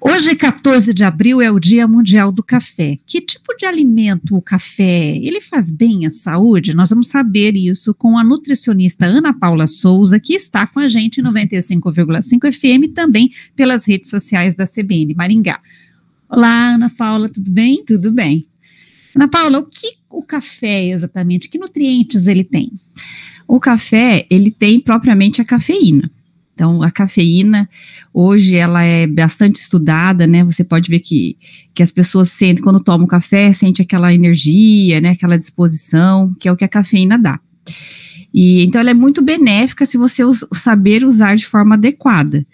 Hoje, 14 de abril, é o Dia Mundial do Café. Que tipo de alimento o café, ele faz bem à saúde? Nós vamos saber isso com a nutricionista Ana Paula Souza, que está com a gente em 95,5 FM e também pelas redes sociais da CBN Maringá. Olá, Ana Paula, tudo bem? Tudo bem. Ana Paula, o que o café exatamente, que nutrientes ele tem? O café, ele tem propriamente a cafeína. Então, a cafeína, hoje, ela é bastante estudada, né? Você pode ver que as pessoas sentem, quando tomam café, sente aquela energia, né? Aquela disposição, que é o que a cafeína dá. E, então, ela é muito benéfica se você saber usar de forma adequada.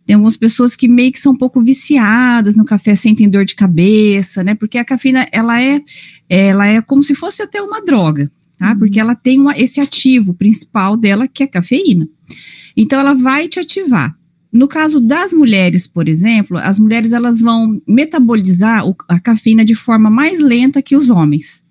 Tem algumas pessoas que meio que são um pouco viciadas no café, sentem dor de cabeça, né? Porque a cafeína, ela é como se fosse até uma droga, tá? Porque ela tem esse ativo principal dela, que é a cafeína. Então, ela vai te ativar. No caso das mulheres, por exemplo, as mulheres elas vão metabolizar a cafeína de forma mais lenta que os homens.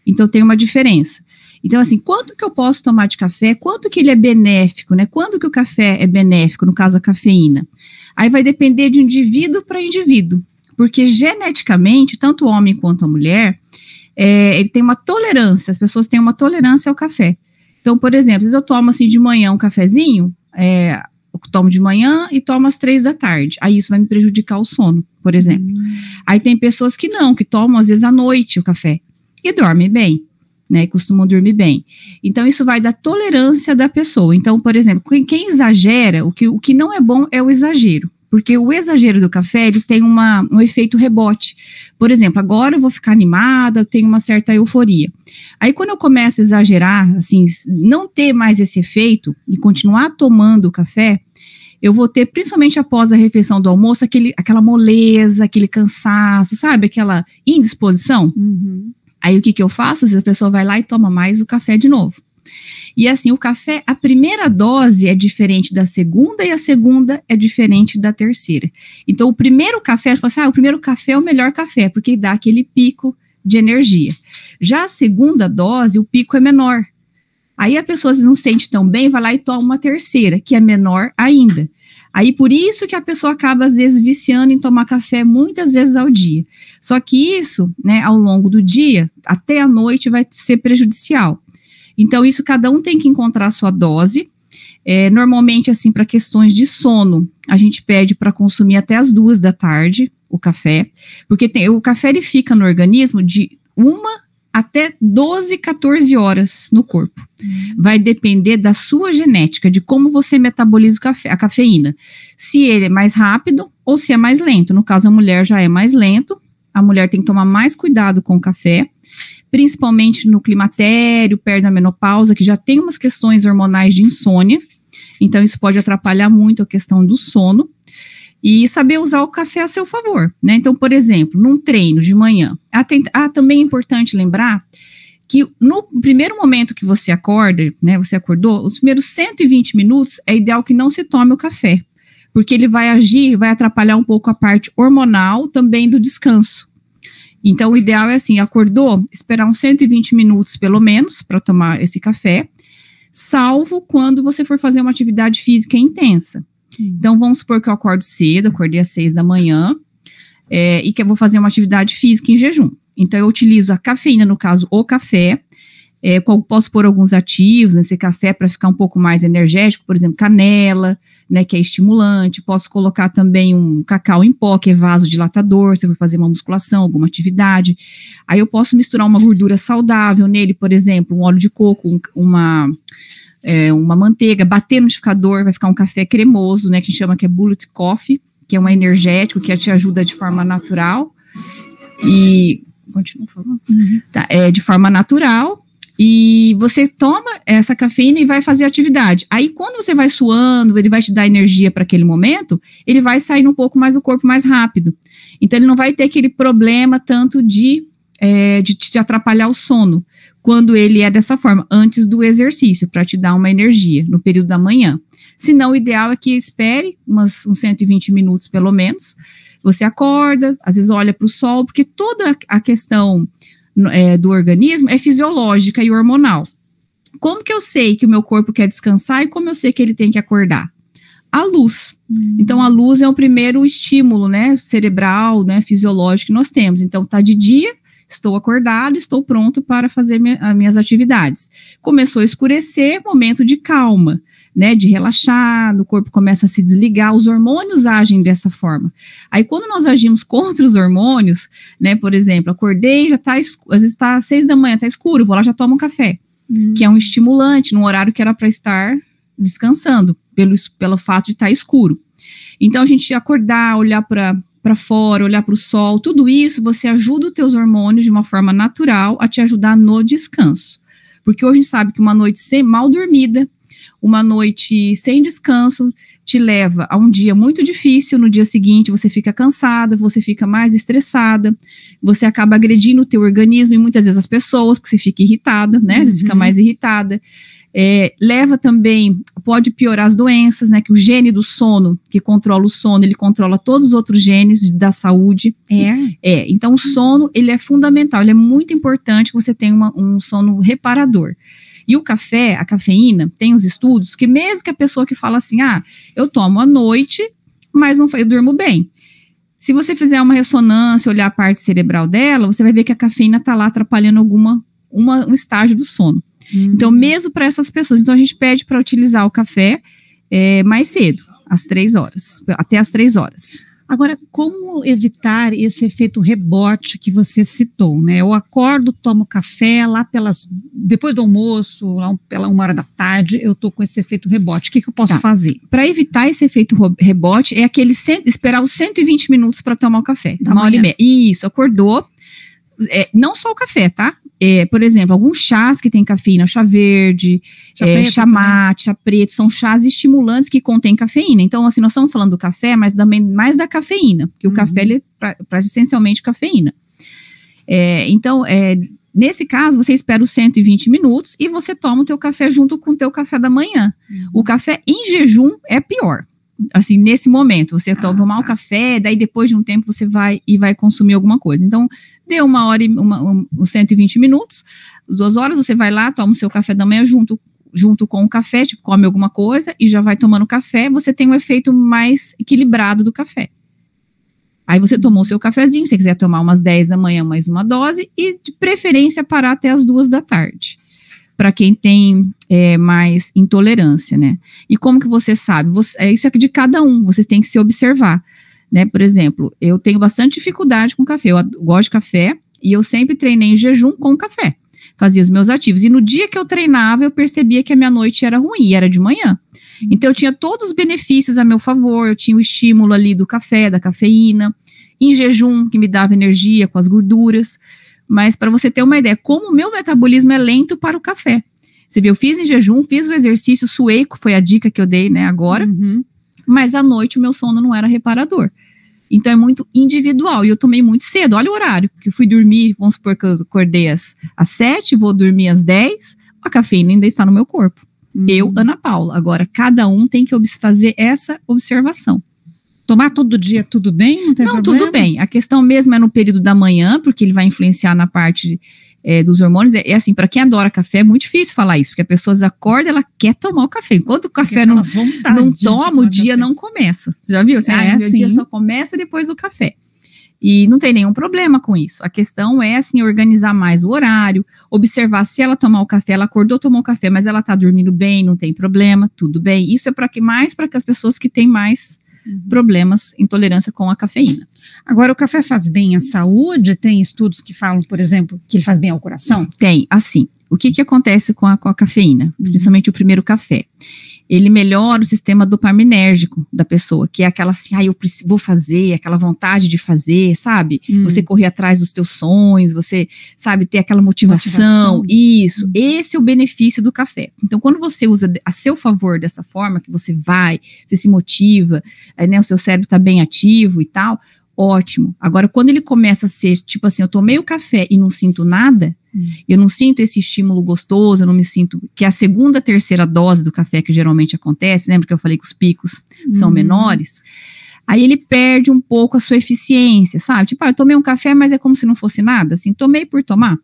Então, tem uma diferença. Então, assim, quanto que eu posso tomar de café? Quanto que ele é benéfico, né? Quando que o café é benéfico, no caso, a cafeína? Aí vai depender de indivíduo para indivíduo. Porque, geneticamente, tanto o homem quanto a mulher, ele tem uma tolerância, as pessoas têm uma tolerância ao café. Então, por exemplo, às vezes eu tomo assim de manhã um cafezinho, eu tomo de manhã e tomo às 3 da tarde. Aí isso vai me prejudicar o sono, por exemplo. Aí tem pessoas que não, que tomam às vezes à noite o café e dormem bem, né? Costumam dormir bem. Então isso vai da tolerância da pessoa. Então, por exemplo, quem exagera, o que não é bom é o exagero. Porque o exagero do café, ele tem um efeito rebote. Por exemplo, agora eu vou ficar animada, eu tenho uma certa euforia. Aí, quando eu começo a exagerar, assim, não ter mais esse efeito e continuar tomando o café, eu vou ter, principalmente após a refeição do almoço, aquela moleza, aquele cansaço, sabe? Aquela indisposição. Aí, o que eu faço? Às vezes a pessoa vai lá e toma mais o café de novo. E assim, o café, a primeira dose é diferente da segunda e a segunda é diferente da terceira. Então, o primeiro café, você fala assim, o primeiro café é o melhor café, porque dá aquele pico de energia. Já a segunda dose, o pico é menor. Aí a pessoa não se sente tão bem, vai lá e toma uma terceira, que é menor ainda. Aí, por isso que a pessoa acaba, às vezes, viciando em tomar café muitas vezes ao dia. Só que isso, né, ao longo do dia, até a noite, vai ser prejudicial. Então, isso cada um tem que encontrar a sua dose. Normalmente, assim, para questões de sono, a gente pede para consumir até as 2 da tarde o café, porque o café ele fica no organismo de 1 até 12, 14 horas no corpo. Vai depender da sua genética, de como você metaboliza a cafeína. Se ele é mais rápido ou se é mais lento. No caso, a mulher já é mais lento, a mulher tem que tomar mais cuidado com o café, principalmente no climatério, perto da menopausa, que já tem umas questões hormonais de insônia, então isso pode atrapalhar muito a questão do sono, e saber usar o café a seu favor, né? Então, por exemplo, num treino de manhã, também é importante lembrar que no primeiro momento que você acorda, né, você acordou, os primeiros 120 minutos é ideal que não se tome o café, porque ele vai atrapalhar um pouco a parte hormonal também do descanso. Então, o ideal é assim, acordou, esperar uns 120 minutos, pelo menos, para tomar esse café, salvo quando você for fazer uma atividade física intensa. Então, vamos supor que eu acordo cedo, acordei às 6 da manhã, e que eu vou fazer uma atividade física em jejum. Então, eu utilizo a cafeína, no caso, o café, posso pôr alguns ativos nesse café para ficar um pouco mais energético, por exemplo, canela, né, que é estimulante, posso colocar também um cacau em pó, que é vasodilatador, se eu for fazer uma musculação, alguma atividade. Aí eu posso misturar uma gordura saudável nele, por exemplo, um óleo de coco, uma manteiga, bater no liquidificador, vai ficar um café cremoso, né, que a gente chama que é bullet coffee, que é um energético que te ajuda de forma natural, e, continua falando, tá, de forma natural, e você toma essa cafeína e vai fazer atividade. Aí, quando você vai suando, ele vai te dar energia para aquele momento, ele vai sair um pouco mais do corpo mais rápido. Então, ele não vai ter aquele problema tanto de te atrapalhar o sono, quando ele é dessa forma, antes do exercício, para te dar uma energia no período da manhã. Se não, o ideal é que espere uns 120 minutos, pelo menos. Você acorda, às vezes olha para o sol, porque toda a questão do organismo é fisiológica e hormonal. Como que eu sei que o meu corpo quer descansar e como eu sei que ele tem que acordar? A luz. Então, a luz é o primeiro estímulo, né, cerebral, né, fisiológico que nós temos. Então, tá de dia, estou acordado, estou pronto para fazer as minhas atividades. Começou a escurecer, momento de calma, né, de relaxar, o corpo começa a se desligar, os hormônios agem dessa forma. Aí, quando nós agimos contra os hormônios, né, por exemplo, acordei, já tá, às vezes está às 6 da manhã, tá escuro, vou lá, já tomo um café, que é um estimulante, num horário que era para estar descansando, pelo fato de estar escuro. Então, a gente acordar, olhar para fora, olhar para o sol, tudo isso, você ajuda os teus hormônios de uma forma natural a te ajudar no descanso. Porque hoje a gente sabe que uma noite mal dormida, uma noite sem descanso, te leva a um dia muito difícil, no dia seguinte você fica cansada, você fica mais estressada, você acaba agredindo o teu organismo e muitas vezes as pessoas, porque você fica irritada, né, às vezes fica mais irritada. Leva também, pode piorar as doenças, né, que o gene do sono, que controla o sono, ele controla todos os outros genes da saúde. Então o sono, ele é fundamental, ele é muito importante que você tenha um sono reparador. E o café, a cafeína, tem os estudos que mesmo que a pessoa que fala assim, eu tomo à noite, mas eu durmo bem. Se você fizer uma ressonância, olhar a parte cerebral dela, você vai ver que a cafeína está lá atrapalhando um estágio do sono. Então, mesmo para essas pessoas, então a gente pede para utilizar o café mais cedo, às 3 horas, até às 3 horas. Agora, como evitar esse efeito rebote que você citou, né? Eu acordo, tomo café lá depois do almoço, lá pela 1 hora da tarde, eu tô com esse efeito rebote. O que eu posso fazer? Para evitar esse efeito rebote, é esperar os 120 minutos para tomar o café. Da 1h30. Isso, acordou. Não só o café, tá? Por exemplo, alguns chás que tem cafeína, chá verde, chá mate, chá preto, são chás estimulantes que contêm cafeína. Então, assim, nós estamos falando do café, mas também mais da cafeína, porque o café, ele é essencialmente cafeína. Então, nesse caso, você espera os 120 minutos e você toma o teu café junto com o teu café da manhã. O café em jejum é pior. Assim, nesse momento, você tomar o café, daí depois de um tempo você vai consumir alguma coisa. Então, deu 1 hora uns 120 minutos, 2 horas, você vai lá, toma o seu café da manhã junto com o café, tipo, come alguma coisa e já vai tomando café, você tem um efeito mais equilibrado do café. Aí você tomou o seu cafezinho, se você quiser tomar umas 10 da manhã, mais uma dose, e de preferência parar até as 2 da tarde. Para quem tem mais intolerância, né? E como que você sabe? Isso é de cada um, você tem que se observar, né? Por exemplo, eu tenho bastante dificuldade com café, eu gosto de café e eu sempre treinei em jejum com café, fazia os meus ativos, e no dia que eu treinava, eu percebia que a minha noite era ruim, era de manhã. Então eu tinha todos os benefícios a meu favor, eu tinha o estímulo ali do café, da cafeína, em jejum, que me dava energia com as gorduras. Mas para você ter uma ideia, como o meu metabolismo é lento para o café. Você viu, eu fiz em jejum, fiz o exercício, suei, foi a dica que eu dei, né, agora. Mas à noite o meu sono não era reparador. Então é muito individual. E eu tomei muito cedo, olha o horário, que eu fui dormir, vamos supor que eu acordei às 7, vou dormir às 10, a cafeína ainda está no meu corpo. Eu, Ana Paula. Agora, cada um tem que fazer essa observação. Tomar todo dia, tudo bem? Não tem problema? Tudo bem. A questão mesmo é no período da manhã, porque ele vai influenciar na parte dos hormônios. Assim, para quem adora café, é muito difícil falar isso, porque a pessoa acorda, ela quer tomar o café. Enquanto o café não toma, o dia não começa. Você já viu? Meu dia só começa depois do café. E não tem nenhum problema com isso. A questão é, assim, organizar mais o horário, observar se ela tomar o café, ela acordou, tomou o café, mas ela tá dormindo bem, não tem problema, tudo bem. Isso é mais para as pessoas que têm mais problemas, intolerância com a cafeína. Agora, o café faz bem à saúde? Tem estudos que falam, por exemplo, que ele faz bem ao coração? Tem, assim, o que acontece com a cafeína, principalmente o primeiro café? Ele melhora o sistema dopaminérgico da pessoa, que é aquela assim, eu vou fazer, aquela vontade de fazer, sabe? Você correr atrás dos teus sonhos, você, sabe, ter aquela motivação. Isso, esse é o benefício do café. Então, quando você usa a seu favor dessa forma, que você se motiva, né, o seu cérebro está bem ativo e tal, ótimo. Agora, quando ele começa a ser, tipo assim, eu tomei o café e não sinto nada, eu não sinto esse estímulo gostoso, eu não me sinto, que é a segunda, terceira dose do café que geralmente acontece, lembra que eu falei que os picos são menores? Aí ele perde um pouco a sua eficiência, sabe? Tipo, eu tomei um café, mas é como se não fosse nada, assim, tomei por tomar.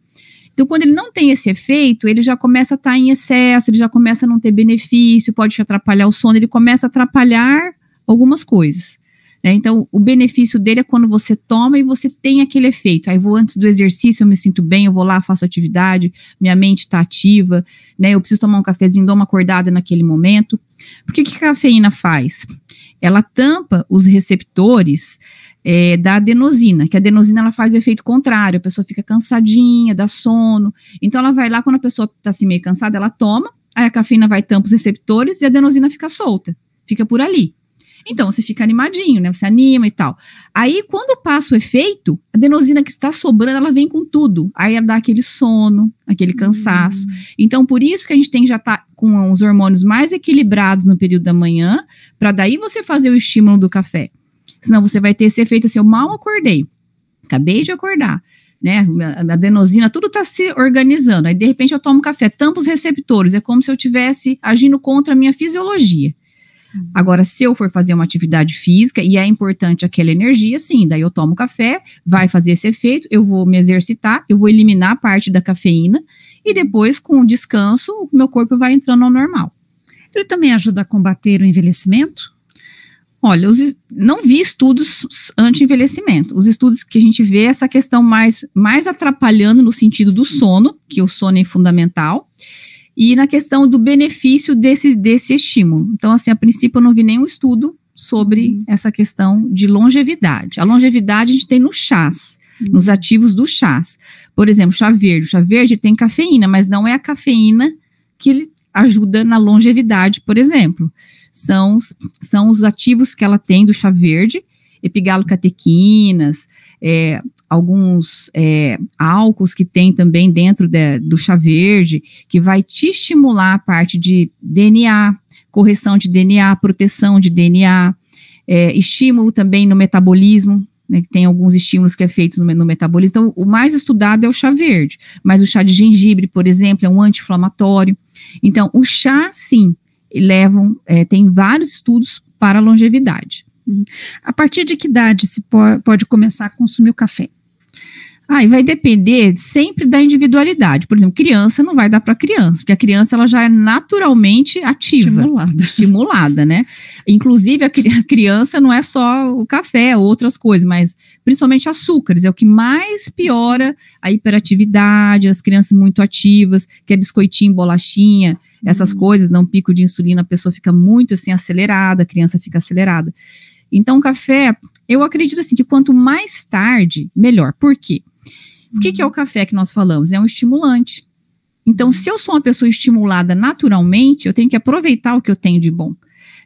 Então, quando ele não tem esse efeito, ele já começa a estar em excesso, ele já começa a não ter benefício, pode te atrapalhar o sono, ele começa a atrapalhar algumas coisas. Né? Então, o benefício dele é quando você toma e você tem aquele efeito. Aí vou antes do exercício, eu me sinto bem, eu vou lá, faço atividade, minha mente está ativa, né? Eu preciso tomar um cafezinho, dou uma acordada naquele momento. Porque o que a cafeína faz? Ela tampa os receptores da adenosina, que a adenosina ela faz o efeito contrário, a pessoa fica cansadinha, dá sono. Então, ela vai lá, quando a pessoa está assim meio cansada, ela toma, aí a cafeína vai tampa os receptores e a adenosina fica solta, fica por ali. Então, você fica animadinho, né? Você anima e tal. Aí, quando passa o efeito, a adenosina que está sobrando, ela vem com tudo. Aí, ela dá aquele sono, aquele cansaço. Então, por isso que a gente tem que já estar com os hormônios mais equilibrados no período da manhã, para daí você fazer o estímulo do café. Senão, você vai ter esse efeito assim, eu mal acordei. Acabei de acordar. Né? A adenosina, tudo está se organizando. Aí, de repente, eu tomo café, tampo os receptores. É como se eu estivesse agindo contra a minha fisiologia. Agora, se eu for fazer uma atividade física e é importante aquela energia, sim, daí eu tomo café, vai fazer esse efeito, eu vou me exercitar, eu vou eliminar parte da cafeína e depois, com o descanso, o meu corpo vai entrando ao normal. Ele também ajuda a combater o envelhecimento? Olha, não vi estudos anti-envelhecimento. Os estudos que a gente vê, essa questão mais atrapalhando no sentido do sono, que o sono é fundamental, e na questão do benefício desse estímulo. Então, assim, a princípio eu não vi nenhum estudo sobre essa questão de longevidade. A longevidade a gente tem nos chás, nos ativos dos chás. Por exemplo, chá verde. O chá verde tem cafeína, mas não é a cafeína que ele ajuda na longevidade, por exemplo. São os ativos que ela tem do chá verde, epigalocatequinas, alguns álcools que tem também dentro do chá verde, que vai te estimular a parte de DNA, correção de DNA, proteção de DNA, estímulo também no metabolismo, né, tem alguns estímulos que é feito no metabolismo. Então, o mais estudado é o chá verde, mas o chá de gengibre, por exemplo, é um anti-inflamatório. Então, o chá, sim, tem vários estudos para a longevidade. A partir de que idade se pode começar a consumir o café? E vai depender sempre da individualidade. Por exemplo, criança não vai dar para criança, porque a criança ela já é naturalmente ativa, estimulada, né? Inclusive, a criança não é só o café, outras coisas, mas principalmente açúcares, é o que mais piora a hiperatividade, as crianças muito ativas, que é biscoitinho, bolachinha, essas coisas, dá um pico de insulina, a pessoa fica muito assim acelerada, a criança fica acelerada. Então, o café, eu acredito assim, que quanto mais tarde, melhor. Por quê? O que é o café que nós falamos? É um estimulante. Então, se eu sou uma pessoa estimulada naturalmente, eu tenho que aproveitar o que eu tenho de bom.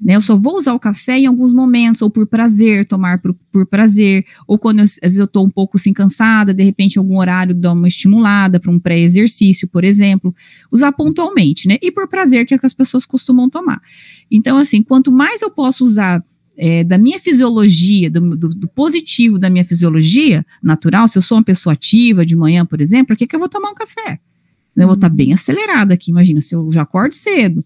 Né? Eu só vou usar o café em alguns momentos, ou por prazer, tomar por prazer, ou quando às vezes eu estou um pouco assim cansada, de repente em algum horário dou uma estimulada para um pré-exercício, por exemplo, usar pontualmente, né? E por prazer, que é o que as pessoas costumam tomar. Então, assim, quanto mais eu posso usar da minha fisiologia, do positivo da minha fisiologia natural, se eu sou uma pessoa ativa de manhã, por exemplo, por que eu vou tomar um café? Eu vou estar bem acelerada aqui, imagina, se eu já acordo cedo,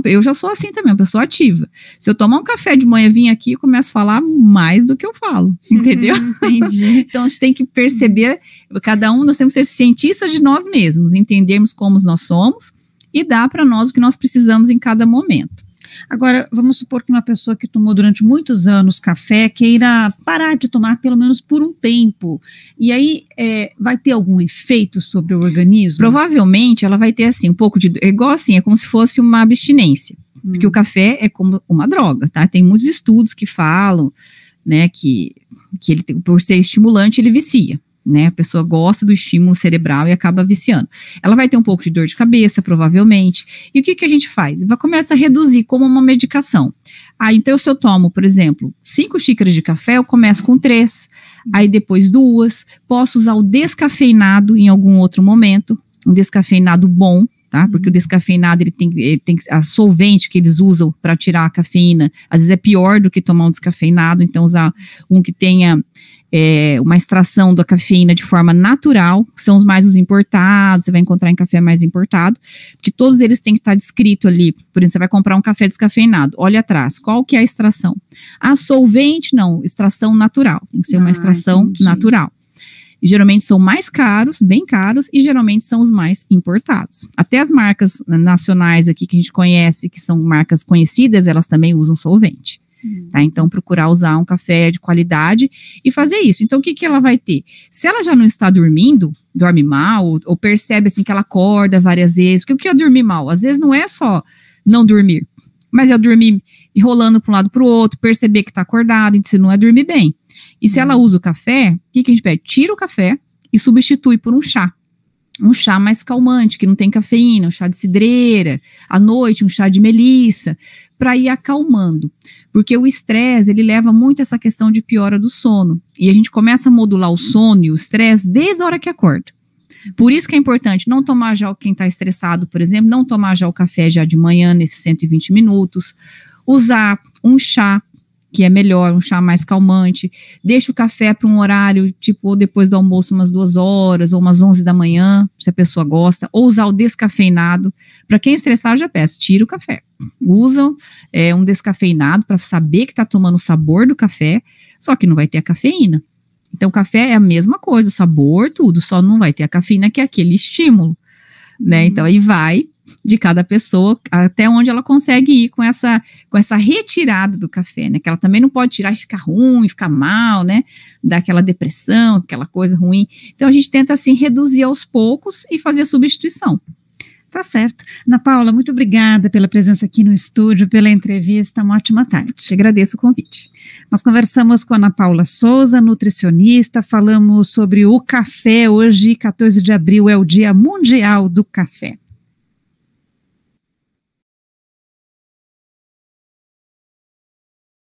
eu já sou assim também, uma pessoa ativa. Se eu tomar um café de manhã, vim aqui, eu começo a falar mais do que eu falo, entendeu? Entendi. Então, a gente tem que perceber, cada um, nós temos que ser cientistas de nós mesmos, entendermos como nós somos e dar para nós o que nós precisamos em cada momento. Agora, vamos supor que uma pessoa que tomou durante muitos anos café queira parar de tomar pelo menos por um tempo. E aí, vai ter algum efeito sobre o organismo? Provavelmente, ela vai ter, assim, um pouco de... igual assim, é como se fosse uma abstinência. Porque o café é como uma droga, tá? Tem muitos estudos que falam, né, que ele, por ser estimulante, ele vicia. Né, a pessoa gosta do estímulo cerebral e acaba viciando. Ela vai ter um pouco de dor de cabeça, provavelmente. E o que a gente faz? Começa a reduzir como uma medicação. Então, se eu tomo, por exemplo, 5 xícaras de café, eu começo com 3, aí depois 2. Posso usar o descafeinado em algum outro momento, um descafeinado bom, tá? Porque o descafeinado, ele tem a solvente que eles usam para tirar a cafeína, às vezes é pior do que tomar um descafeinado, então usar um que tenha uma extração da cafeína de forma natural, que são os importados, você vai encontrar em café mais importado, porque todos eles têm que estar descrito ali. Por exemplo, você vai comprar um café descafeinado, olha atrás, qual que é a extração? Solvente, não, extração natural, tem que ser uma extração natural. E geralmente são mais caros, bem caros, e geralmente são os mais importados. Até as marcas nacionais aqui que a gente conhece, que são marcas conhecidas, elas também usam solvente. Tá? Então, procurar usar um café de qualidade e fazer isso. Então, o que ela vai ter? Se ela já não está dormindo, dorme mal, ou percebe assim que ela acorda várias vezes, porque o que é dormir mal? Às vezes não é só não dormir, mas é dormir enrolando para um lado para o outro, perceber que está acordado, então não é dormir bem. E se ela usa o café, o que a gente pede? Tira o café e substitui por um chá mais calmante, que não tem cafeína, um chá de cidreira, à noite um chá de melissa, para ir acalmando, porque o estresse, ele leva muito essa questão de piora do sono, e a gente começa a modular o sono e o estresse desde a hora que acorda. Por isso que é importante não tomar já, quem está estressado, por exemplo, não tomar já o café já de manhã, nesses 120 minutos, usar um chá, que é melhor, um chá mais calmante, deixa o café para um horário, tipo, depois do almoço, umas 2 horas, ou umas 11 da manhã, se a pessoa gosta, ou usar o descafeinado. Para quem é estressado, já peço, tira o café. Usa um descafeinado para saber que está tomando o sabor do café, só que não vai ter a cafeína. Então, o café é a mesma coisa, o sabor, tudo, só não vai ter a cafeína, que é aquele estímulo, né? Então, aí vai de cada pessoa, até onde ela consegue ir com essa retirada do café, né, que ela também não pode tirar e ficar ruim, ficar mal, né, dar aquela depressão, aquela coisa ruim. Então a gente tenta assim reduzir aos poucos e fazer a substituição. Tá certo. Ana Paula, muito obrigada pela presença aqui no estúdio, pela entrevista, uma ótima tarde. Te agradeço o convite. Nós conversamos com a Ana Paula Souza, nutricionista, falamos sobre o café. Hoje, 14 de abril, é o Dia Mundial do Café.